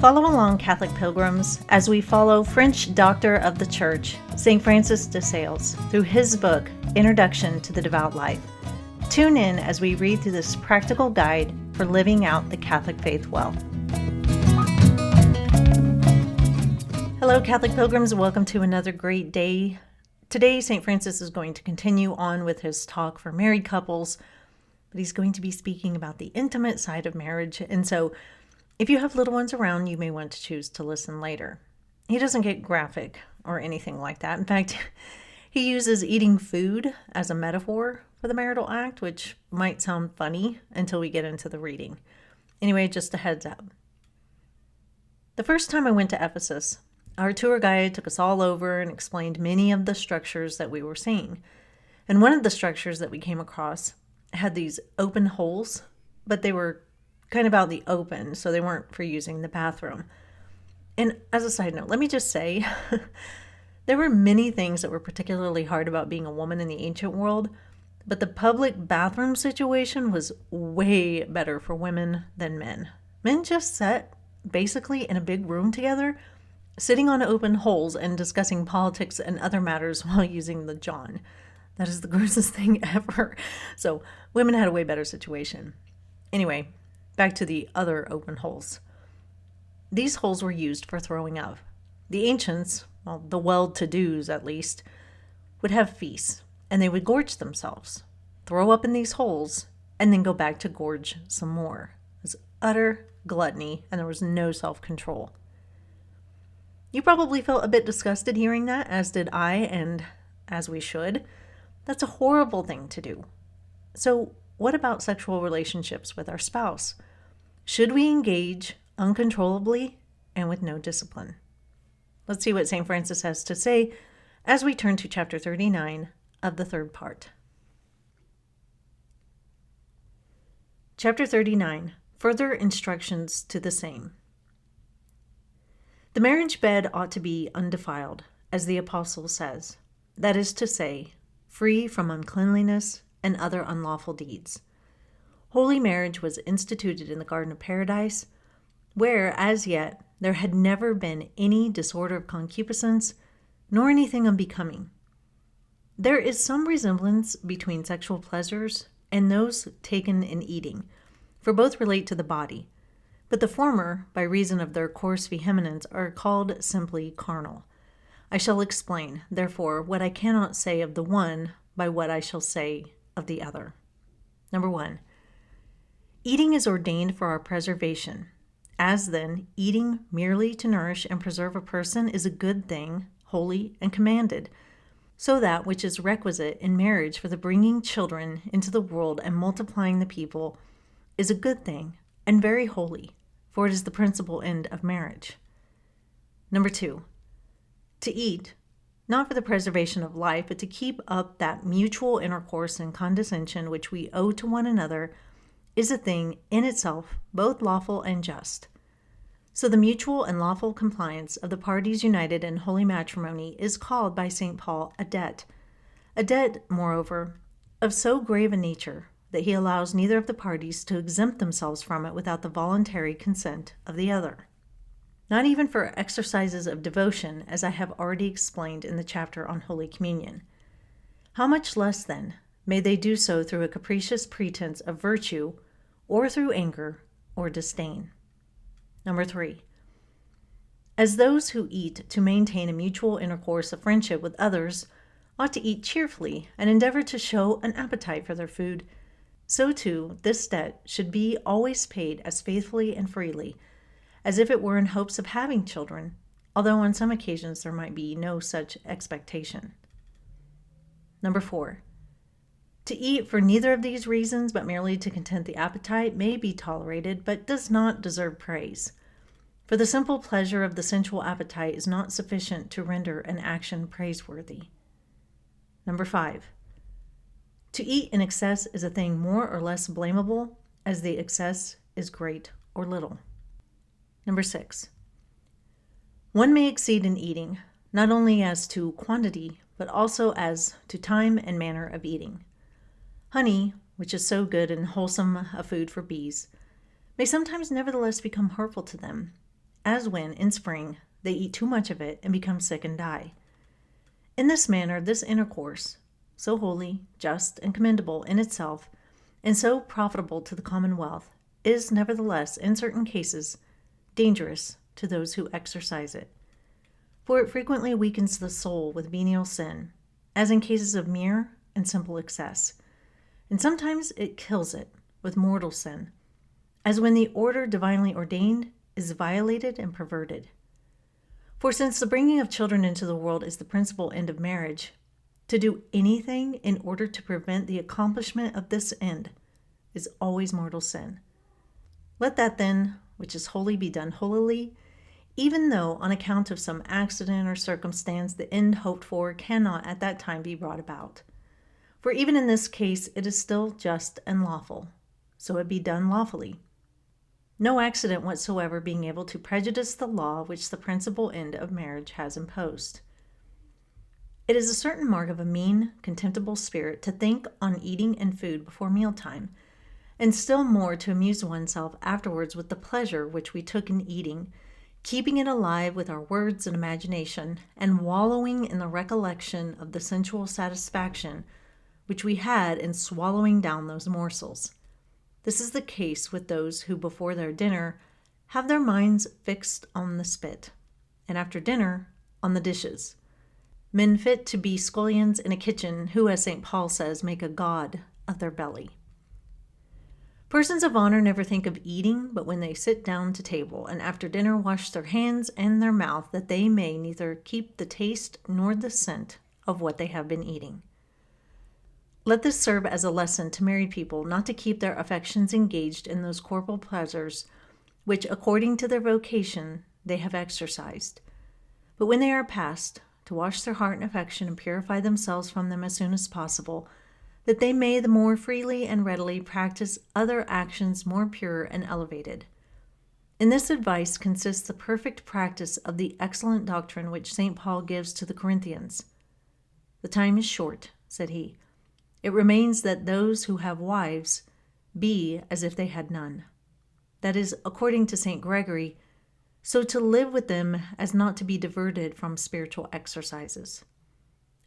Follow along, Catholic Pilgrims, as we follow French doctor of the Church, St. Francis de Sales, through his book, Introduction to the Devout Life. Tune in as we read through this practical guide for living out the Catholic faith well. Hello, Catholic Pilgrims, and welcome to another great day. Today, St. Francis is going to continue on with his talk for married couples, but he's going to be speaking about the intimate side of marriage, and so if you have little ones around, you may want to choose to listen later. He doesn't get graphic or anything like that. In fact, he uses eating food as a metaphor for the marital act, which might sound funny until we get into the reading. Anyway, just a heads up. The first time I went to Ephesus, our tour guide took us all over and explained many of the structures that we were seeing. And one of the structures that we came across had these open holes, but they were kind of out in the open, so they weren't for using the bathroom. And as a side note, let me just say, there were many things that were particularly hard about being a woman in the ancient world, but the public bathroom situation was way better for women than men. Men just sat basically in a big room together, sitting on open holes and discussing politics and other matters while using the John. That is the grossest thing ever. So women had a way better situation. Anyway, back to the other open holes. These holes were used for throwing up. The ancients, well, the well-to-dos at least, would have feasts, and they would gorge themselves, throw up in these holes, and then go back to gorge some more. It was utter gluttony, and there was no self-control. You probably felt a bit disgusted hearing that, as did I, and as we should. That's a horrible thing to do. So what about sexual relationships with our spouse? Should we engage uncontrollably and with no discipline? Let's see what St. Francis has to say as we turn to chapter 39 of the third part. Chapter 39, further instructions to the same. The marriage bed ought to be undefiled, as the apostle says, that is to say, free from uncleanliness and other unlawful deeds. Holy marriage was instituted in the Garden of Paradise, where, as yet, there had never been any disorder of concupiscence, nor anything unbecoming. There is some resemblance between sexual pleasures and those taken in eating, for both relate to the body, but the former, by reason of their coarse vehemence, are called simply carnal. I shall explain, therefore, what I cannot say of the one by what I shall say of the other. Number 1. Eating is ordained for our preservation. As then, eating merely to nourish and preserve a person is a good thing, holy, and commanded. So that which is requisite in marriage for the bringing children into the world and multiplying the people is a good thing and very holy, for it is the principal end of marriage. Number 2. To eat, not for the preservation of life, but to keep up that mutual intercourse and condescension which we owe to one another, is a thing in itself both lawful and just. So the mutual and lawful compliance of the parties united in holy matrimony is called by St. Paul a debt, moreover, of so grave a nature that he allows neither of the parties to exempt themselves from it without the voluntary consent of the other. Not even for exercises of devotion, as I have already explained in the chapter on Holy Communion. How much less, then, may they do so through a capricious pretense of virtue, or through anger or disdain? Number 3. As those who eat to maintain a mutual intercourse of friendship with others ought to eat cheerfully and endeavor to show an appetite for their food, so too this debt should be always paid as faithfully and freely, as if it were in hopes of having children, although on some occasions there might be no such expectation. Number 4. To eat for neither of these reasons, but merely to content the appetite, may be tolerated, but does not deserve praise. For the simple pleasure of the sensual appetite is not sufficient to render an action praiseworthy. Number 5. To eat in excess is a thing more or less blamable, as the excess is great or little. Number 6. One may exceed in eating, not only as to quantity, but also as to time and manner of eating. Honey, which is so good and wholesome a food for bees, may sometimes nevertheless become hurtful to them, as when, in spring, they eat too much of it and become sick and die. In this manner, this intercourse, so holy, just, and commendable in itself, and so profitable to the commonwealth, is nevertheless, in certain cases, dangerous to those who exercise it. For it frequently weakens the soul with venial sin, as in cases of mere and simple excess, and sometimes it kills it with mortal sin, as when the order divinely ordained is violated and perverted. For since the bringing of children into the world is the principal end of marriage, to do anything in order to prevent the accomplishment of this end is always mortal sin. Let that then, which is holy, be done holily, even though on account of some accident or circumstance the end hoped for cannot at that time be brought about. For even in this case it is still just and lawful, so it be done lawfully. No accident whatsoever being able to prejudice the law which the principal end of marriage has imposed. It is a certain mark of a mean, contemptible spirit to think on eating and food before mealtime, and still more to amuse oneself afterwards with the pleasure which we took in eating, keeping it alive with our words and imagination, and wallowing in the recollection of the sensual satisfaction which we had in swallowing down those morsels. This is the case with those who before their dinner have their minds fixed on the spit, and after dinner on the dishes. Men fit to be scullions in a kitchen, who, as St. Paul says, make a god of their belly. Persons of honor never think of eating, but when they sit down to table, and after dinner wash their hands and their mouth, that they may neither keep the taste nor the scent of what they have been eating. Let this serve as a lesson to married people not to keep their affections engaged in those corporal pleasures which, according to their vocation, they have exercised, but when they are past, to wash their heart and affection and purify themselves from them as soon as possible, that they may the more freely and readily practice other actions more pure and elevated. In this advice consists the perfect practice of the excellent doctrine which St. Paul gives to the Corinthians. The time is short, said he. It remains that those who have wives be as if they had none. That is, according to St. Gregory, so to live with them as not to be diverted from spiritual exercises.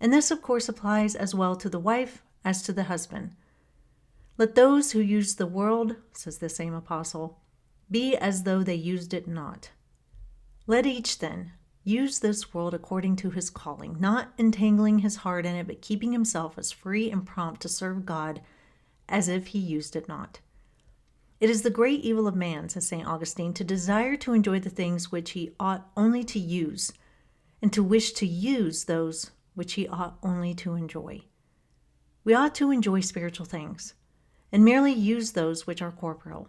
And this, of course, applies as well to the wife as to the husband. Let those who use the world, says the same apostle, be as though they used it not. Let each, then, use this world according to his calling, not entangling his heart in it, but keeping himself as free and prompt to serve God as if he used it not. It is the great evil of man, says St. Augustine, to desire to enjoy the things which he ought only to use, and to wish to use those which he ought only to enjoy. We ought to enjoy spiritual things, and merely use those which are corporeal.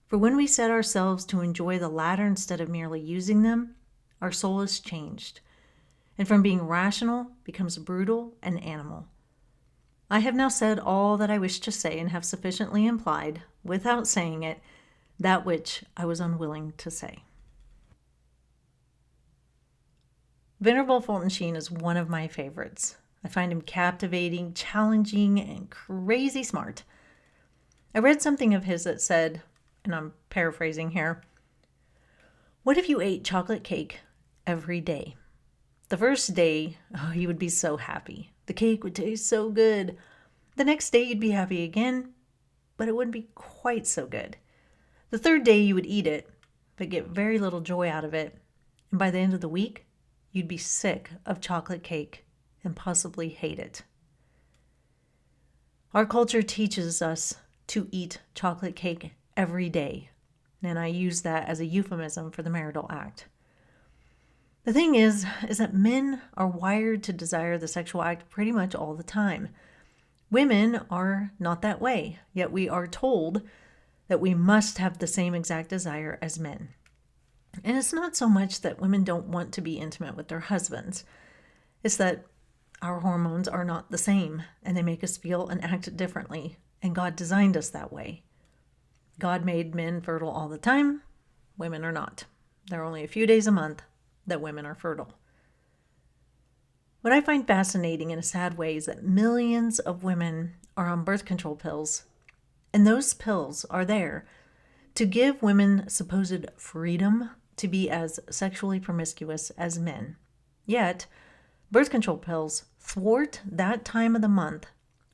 For when we set ourselves to enjoy the latter instead of merely using them, our soul is changed, and from being rational becomes brutal and animal. I have now said all that I wish to say, and have sufficiently implied, without saying it, that which I was unwilling to say. Venerable Fulton Sheen is one of my favorites. I find him captivating, challenging, and crazy smart. I read something of his that said, and I'm paraphrasing here, "What if you ate chocolate cake every day? The first day, you would be so happy. The cake would taste so good. The next day you'd be happy again, but it wouldn't be quite so good. The third day you would eat it, but get very little joy out of it. And by the end of the week, you'd be sick of chocolate cake and possibly hate it." Our culture teaches us to eat chocolate cake every day, and I use that as a euphemism for the marital act. The thing is that men are wired to desire the sexual act pretty much all the time. Women are not that way, yet we are told that we must have the same exact desire as men. And it's not so much that women don't want to be intimate with their husbands. It's that our hormones are not the same, and they make us feel and act differently, and God designed us that way. God made men fertile all the time. Women are not. There are only a few days a month that women are fertile. What I find fascinating in a sad way is that millions of women are on birth control pills, and those pills are there to give women supposed freedom to be as sexually promiscuous as men. Yet, birth control pills thwart that time of the month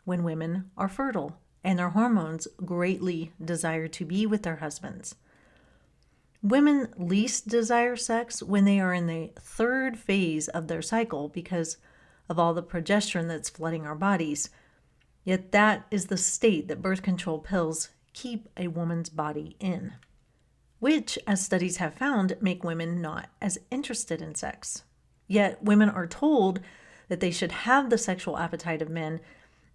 when women are fertile and their hormones greatly desire to be with their husbands. Women least desire sex when they are in the third phase of their cycle because of all the progesterone that's flooding our bodies. Yet that is the state that birth control pills keep a woman's body in, which, as studies have found, make women not as interested in sex. Yet women are told that they should have the sexual appetite of men,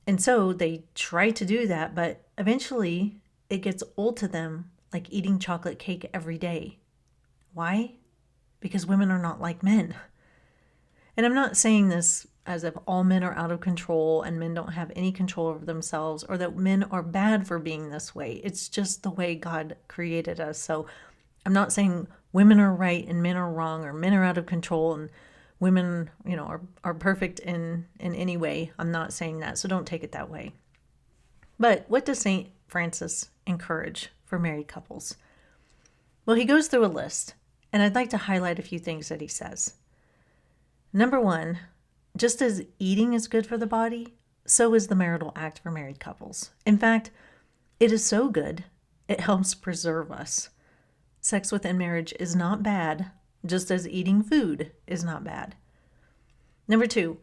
and so they try to do that, but eventually it gets old to them, like eating chocolate cake every day. Why? Because women are not like men. And I'm not saying this as if all men are out of control and men don't have any control over themselves, or that men are bad for being this way. It's just the way God created us. So I'm not saying women are right and men are wrong, or men are out of control and women, are perfect in any way. I'm not saying that, so don't take it that way. But what does St. Francis encourage for married couples? Well, he goes through a list, and I'd like to highlight a few things that he says. Number one, just as eating is good for the body, so is the marital act for married couples. In fact, it is so good, it helps preserve us. Sex within marriage is not bad, just as eating food is not bad. Number two,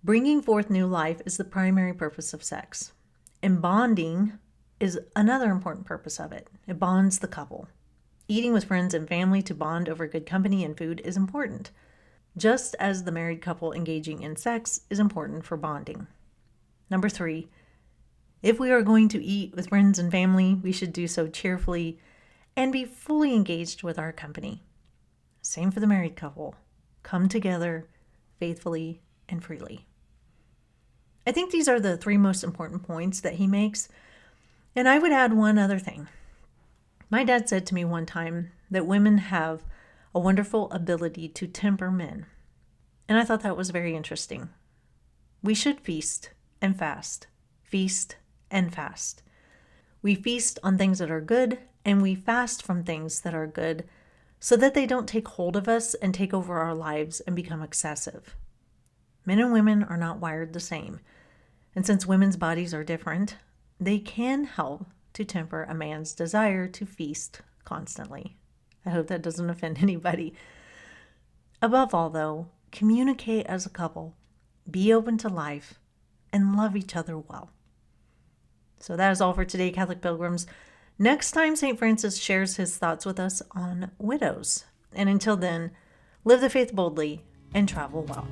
bringing forth new life is the primary purpose of sex. And bonding is another important purpose of it. It bonds the couple. Eating with friends and family to bond over good company and food is important, just as the married couple engaging in sex is important for bonding. Number three, if we are going to eat with friends and family, we should do so cheerfully and be fully engaged with our company. Same for the married couple. Come together faithfully and freely. I think these are the three most important points that he makes. And I would add one other thing. My dad said to me one time that women have a wonderful ability to temper men. And I thought that was very interesting. We should feast and fast. Feast and fast. We feast on things that are good, and we fast from things that are good, so that they don't take hold of us and take over our lives and become excessive. Men and women are not wired the same. And since women's bodies are different, they can help to temper a man's desire to feast constantly. I hope that doesn't offend anybody. Above all, though, communicate as a couple, be open to life, and love each other well. So that is all for today, Catholic Pilgrims. Next time, St. Francis shares his thoughts with us on widows. And until then, live the faith boldly and travel well.